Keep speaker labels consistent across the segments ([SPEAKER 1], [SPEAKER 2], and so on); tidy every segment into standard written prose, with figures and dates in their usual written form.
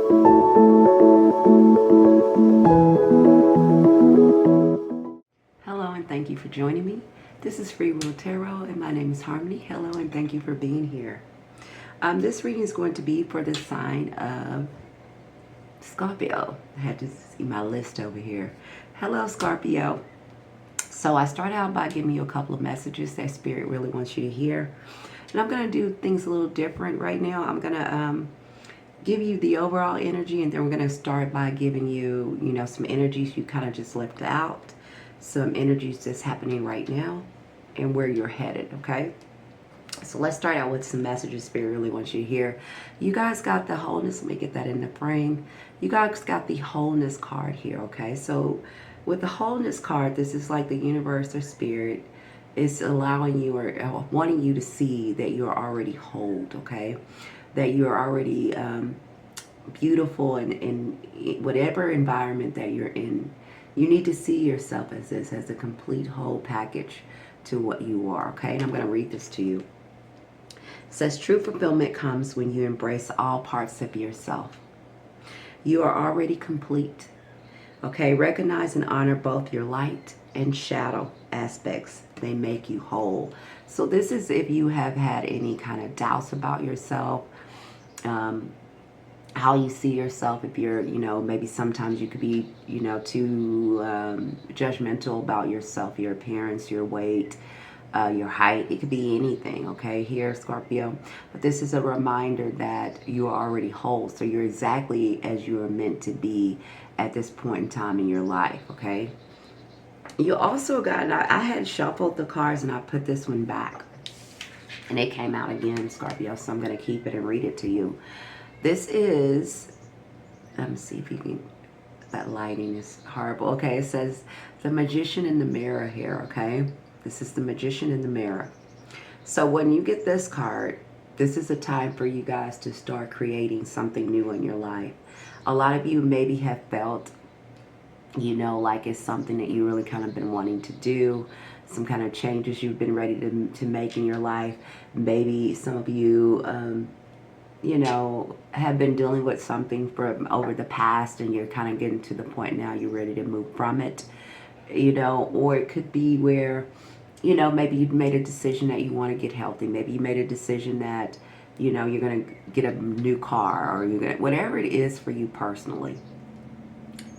[SPEAKER 1] Hello and thank you for joining me. This is Free Will Tarot and my name is Harmony. Hello and thank you for being here. This reading is going to be for the sign of Scorpio. I had to see my list over here. Hello Scorpio. So I start out by giving you a couple of messages that Spirit really wants you to hear. And I'm going to do things a little different right now. I'm going to give you the overall energy, and then we're going to start by giving you, some energies you kind of just left out, some energies that's happening right now, and where you're headed, okay? So let's start out with some messages Spirit really wants you to hear. You guys got the wholeness. Let me get that in the frame. You guys got the wholeness card here, okay? So with the wholeness card, this is like the universe or Spirit is allowing you or wanting you to see that you're already whole, okay? That you're already beautiful in whatever environment that you're in. You need to see yourself as this, as a complete whole package to what you are, okay? And I'm going to read this to you. It says, true fulfillment comes when you embrace all parts of yourself. You are already complete, okay? Recognize and honor both your light and shadow aspects. They make you whole. So this is if you have had any kind of doubts about yourself, how you see yourself. If you're, maybe sometimes you could be, too judgmental about yourself, your appearance, your weight, your height. It could be anything, okay, here, Scorpio. But this is a reminder that you are already whole. So you're exactly as you are meant to be at this point in time in your life, okay? You also got, I had shuffled the cards and I put this one back. And it came out again, Scorpio, so I'm going to keep it and read it to you. This is, let me see if you can, that lighting is horrible. Okay, it says the magician in the mirror here, okay? This is the magician in the mirror. So when you get this card, this is a time for you guys to start creating something new in your life. A lot of you maybe have felt, like it's something that you really kind of been wanting to do, some kind of changes you've been ready to make in your life. Maybe some of you, have been dealing with something from over the past and you're kind of getting to the point now you're ready to move from it, or it could be where, maybe you've made a decision that you want to get healthy. Maybe you made a decision that, you're going to get a new car, or you're going to, whatever it is for you personally.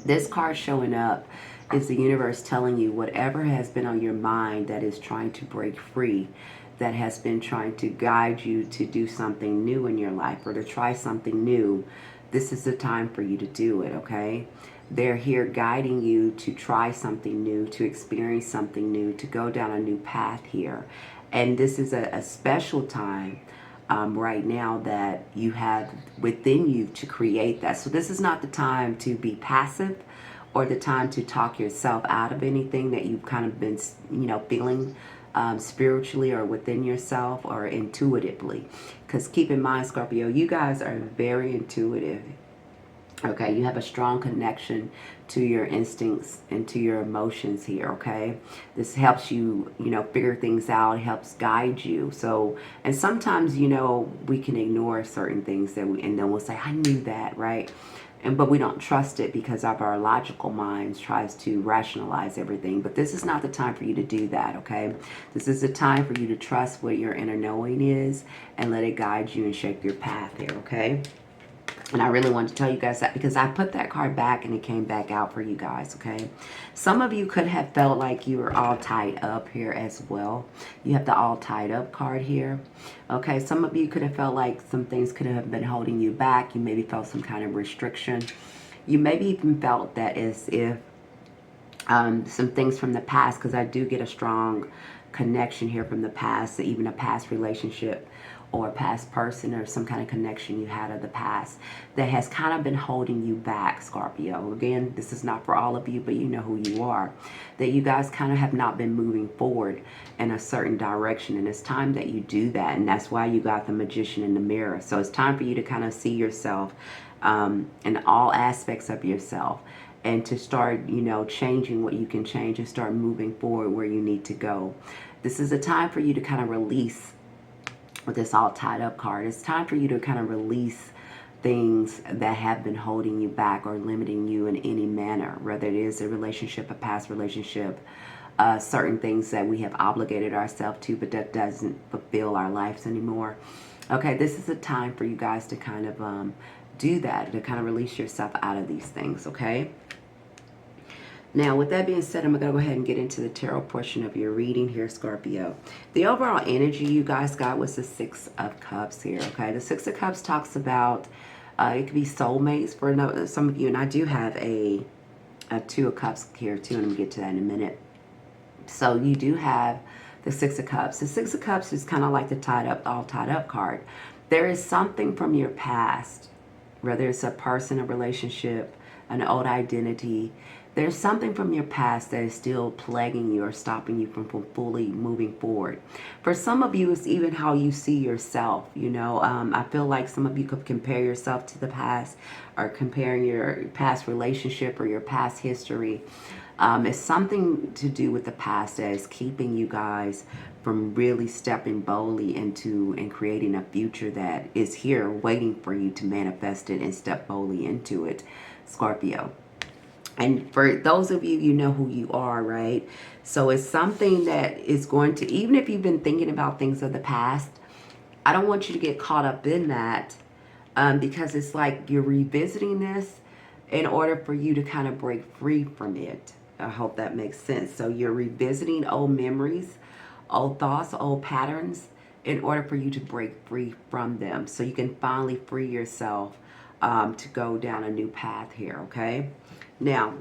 [SPEAKER 1] This card showing up is the universe telling you whatever has been on your mind that is trying to break free, that has been trying to guide you to do something new in your life or to try something new, this is the time for you to do it, okay? They're here guiding you to try something new, to experience something new, to go down a new path here. And this is a special time right now that you have within you to create that. So this is not the time to be passive or the time to talk yourself out of anything that you've kind of been, feeling spiritually or within yourself or intuitively. Because keep in mind, Scorpio, you guys are very intuitive. Okay, you have a strong connection to your instincts and to your emotions here, okay? This helps you, figure things out, helps guide you. So, and sometimes, we can ignore certain things that and then we'll say, I knew that, right? But we don't trust it because of our logical minds tries to rationalize everything. But this is not the time for you to do that, okay? This is the time for you to trust what your inner knowing is and let it guide you and shape your path here, okay? And I really wanted to tell you guys that because I put that card back and it came back out for you guys, okay? Some of you could have felt like you were all tied up here as well. You have the all tied up card here, okay? Some of you could have felt like some things could have been holding you back. You maybe felt some kind of restriction. You maybe even felt that as if some things from the past, because I do get a strong connection here from the past, even a past relationship or a past person or some kind of connection you had of the past that has kind of been holding you back, Scorpio. Again, this is not for all of you, but you know who you are. That you guys kind of have not been moving forward in a certain direction, and it's time that you do that, and that's why you got the magician in the mirror. So it's time for you to kind of see yourself in all aspects of yourself, and to start, changing what you can change and start moving forward where you need to go. This is a time for you to kind of release with this all tied up card. It's time for you to kind of release things that have been holding you back or limiting you in any manner, whether it is a relationship, a past relationship, certain things that we have obligated ourselves to, but that doesn't fulfill our lives anymore. Okay, this is a time for you guys to kind of do that, to kind of release yourself out of these things, okay? Now, with that being said, I'm going to go ahead and get into the tarot portion of your reading here, Scorpio. The overall energy you guys got was the Six of Cups here, okay? The Six of Cups talks about, it could be soulmates for some of you, and I do have a Two of Cups here too, and I'm going to get to that in a minute. So you do have the Six of Cups. The Six of Cups is kind of like the all tied up card. There is something from your past, whether it's a person, a relationship, an old identity. There's something from your past that is still plaguing you or stopping you from fully moving forward. For some of you, it's even how you see yourself. You know, I feel like some of you could compare yourself to the past or comparing your past relationship or your past history. It's something to do with the past that is keeping you guys from really stepping boldly into and creating a future that is here waiting for you to manifest it and step boldly into it, Scorpio. And for those of you, you know who you are, right? So it's something that is going to, even if you've been thinking about things of the past, I don't want you to get caught up in that because it's like you're revisiting this in order for you to kind of break free from it. I hope that makes sense. So you're revisiting old memories, old thoughts, old patterns in order for you to break free from them. So you can finally free yourself to go down a new path here, okay? Now,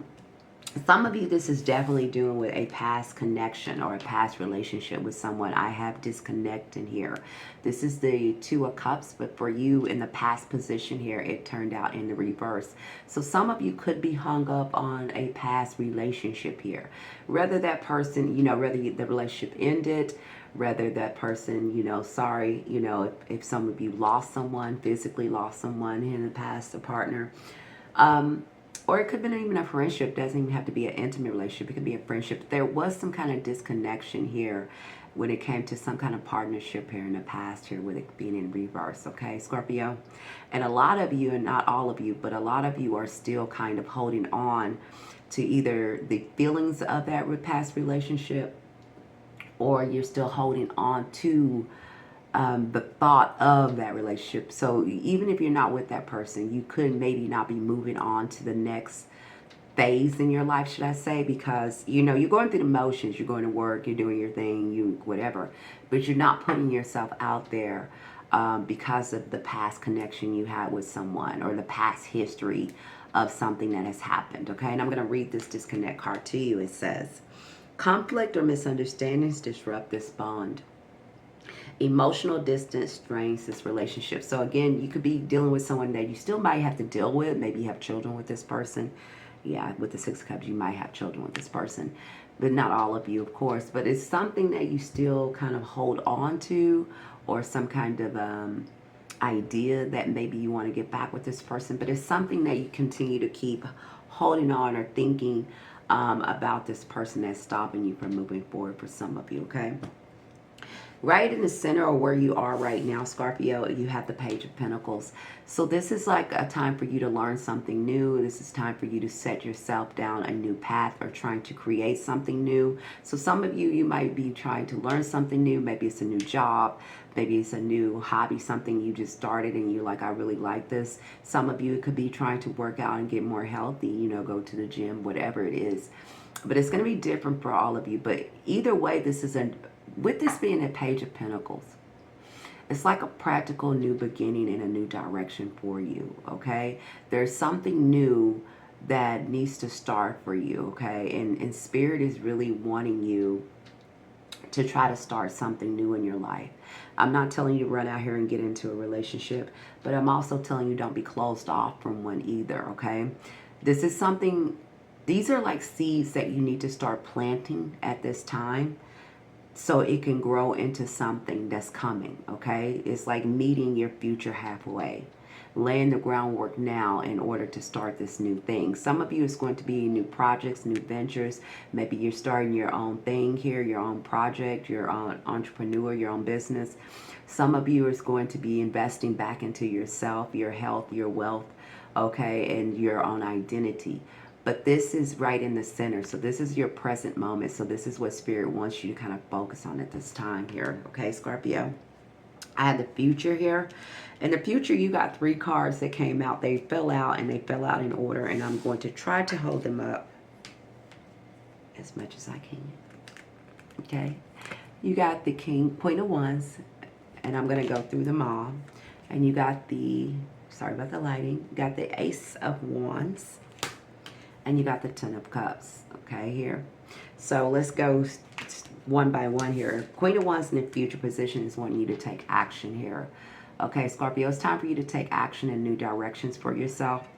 [SPEAKER 1] some of you, this is definitely doing with a past connection or a past relationship with someone. I have disconnecting here. This is the Two of Cups, but for you in the past position here, it turned out in the reverse. So some of you could be hung up on a past relationship here. Whether that person, you know, whether the relationship ended, whether that person, you know, sorry, you know, if some of you lost someone, physically lost someone in the past, a partner, or it could have been even a friendship. It doesn't even have to be an intimate relationship. It could be a friendship. There was some kind of disconnection here when it came to some kind of partnership here in the past here with it being in reverse, okay, Scorpio? And a lot of you, and not all of you, but a lot of you are still kind of holding on to either the feelings of that past relationship or you're still holding on to the thought of that relationship. So even if you're not with that person, you could maybe not be moving on to the next phase in your life, should I say, because, you know, you're going through the motions, you're going to work, you're doing your thing, you whatever, but you're not putting yourself out there because of the past connection you had with someone or the past history of something that has happened, okay? And I'm going to read this disconnect card to you. It says, conflict or misunderstandings disrupt this bond. Emotional distance strains this relationship. So again, you could be dealing with someone that you still might have to deal with. Maybe you have children with this person. Yeah, with the Six of Cups, you might have children with this person. But not all of you, of course. But it's something that you still kind of hold on to, or some kind of idea that maybe you want to get back with this person. But it's something that you continue to keep holding on or thinking about this person that's stopping you from moving forward for some of you, okay? Right in the center or where you are right now, Scorpio, you have the Page of Pentacles. So this is like a time for you to learn something new. This is time for you to set yourself down a new path or trying to create something new. So some of you, you might be trying to learn something new. Maybe it's a new job. Maybe it's a new hobby, something you just started and you're like, I really like this. Some of you could be trying to work out and get more healthy, you know, go to the gym, whatever it is. But it's going to be different for all of you. But either way, this is with this being a Page of Pentacles, it's like a practical new beginning in a new direction for you, okay? There's something new that needs to start for you, okay? And Spirit is really wanting you to try to start something new in your life. I'm not telling you to run out here and get into a relationship, but I'm also telling you don't be closed off from one either, okay? This is something, these are like seeds that you need to start planting at this time, so it can grow into something that's coming, okay? It's like meeting your future halfway. laying the groundwork now in order to start this new thing. Some of you is going to be new projects, new ventures. Maybe you're starting your own thing here, your own project, your own entrepreneur, your own business. Some of you is going to be investing back into yourself, your health, your wealth, okay, and your own identity. But this is right in the center. So this is your present moment. So this is what Spirit wants you to kind of focus on at this time here. Okay, Scorpio. I had the future here. In the future, you got 3 cards that came out. They fell out and they fell out in order. And I'm going to try to hold them up as much as I can. Okay. You got the Queen of Wands. And I'm going to go through them all. And you got the, sorry about the lighting. You got the Ace of Wands. And you got the 10 of Cups, okay, here. So let's go one by one here. Queen of Wands in the future position is wanting you to take action here. Okay, Scorpio, it's time for you to take action in new directions for yourself.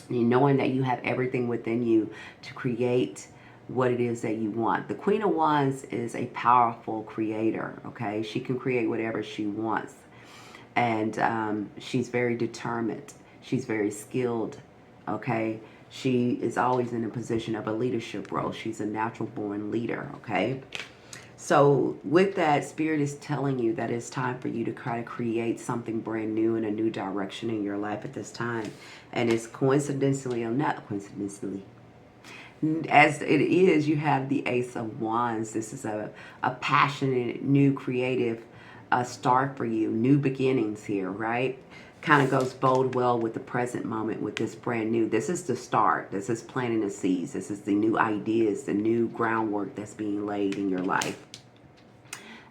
[SPEAKER 1] And knowing that you have everything within you to create what it is that you want. The Queen of Wands is a powerful creator, okay? She can create whatever she wants. And she's very determined. She's very skilled, okay? She is always in a position of a leadership role. She's a natural born leader, okay? So with that, Spirit is telling you that it's time for you to try to create something brand new in a new direction in your life at this time. And it's coincidentally or not coincidentally, as it is, you have the Ace of Wands. This is a passionate, new, creative start for you. New beginnings here, right? Kind of goes bode well with the present moment with this brand new. This is the start. This is planting the seeds. This is the new ideas, the new groundwork that's being laid in your life.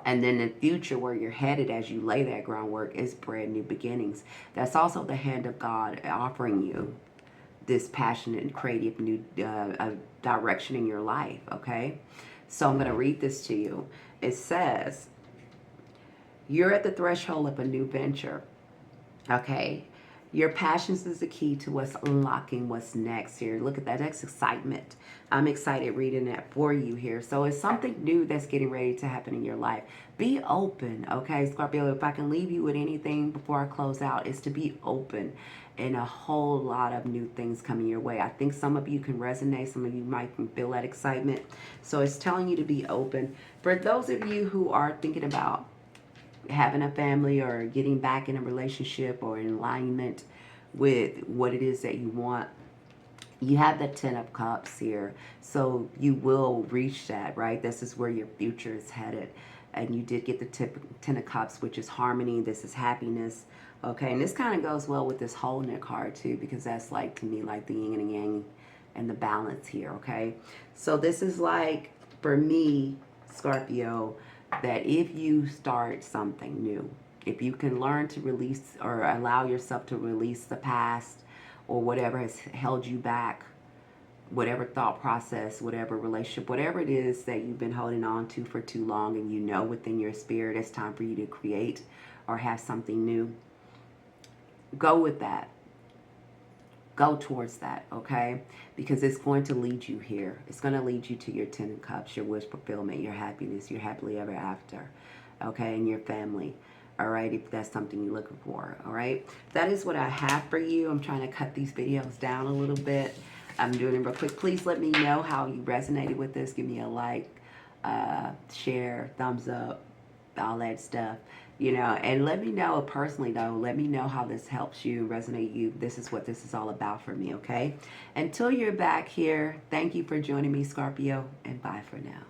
[SPEAKER 1] And then the future where you're headed as you lay that groundwork is brand new beginnings. That's also the hand of God offering you this passionate and creative new direction in your life, okay? So I'm going to read this to you. It says, you're at the threshold of a new venture. Okay, your passions is the key to what's unlocking what's next here. Look at that. That's excitement. I'm excited reading that for you here. So it's something new that's getting ready to happen in your life. Be open, okay, Scorpio? If I can leave you with anything before I close out, is to be open and a whole lot of new things coming your way. I think some of you can resonate. Some of you might feel that excitement. So it's telling you to be open. For those of you who are thinking about having a family or getting back in a relationship or in alignment with what it is that you want, you have the 10 of Cups here. So you will reach that, right? This is where your future is headed. And you did get the 10 of Cups, which is harmony. This is happiness. Okay, and this kind of goes well with this whole neck card too, because that's like, to me, like the yin and the yang and the balance here, okay? So this is like, for me, Scorpio, that if you start something new, if you can learn to release or allow yourself to release the past or whatever has held you back, whatever thought process, whatever relationship, whatever it is that you've been holding on to for too long, and you know within your spirit it's time for you to create or have something new, go with that. Go towards that, okay? Because it's going to lead you here. It's going to lead you to your 10 of Cups, your wish fulfillment, your happiness, your happily ever after, okay? And your family, all right? If that's something you're looking for, all right? That is what I have for you. I'm trying to cut these videos down a little bit. I'm doing it real quick. Please let me know how you resonated with this. Give me a like, share, thumbs up, all that stuff. You know, and let me know personally, though, let me know how this helps you, resonate you. This is what this is all about for me, okay? Until you're back here, thank you for joining me, Scorpio, and bye for now.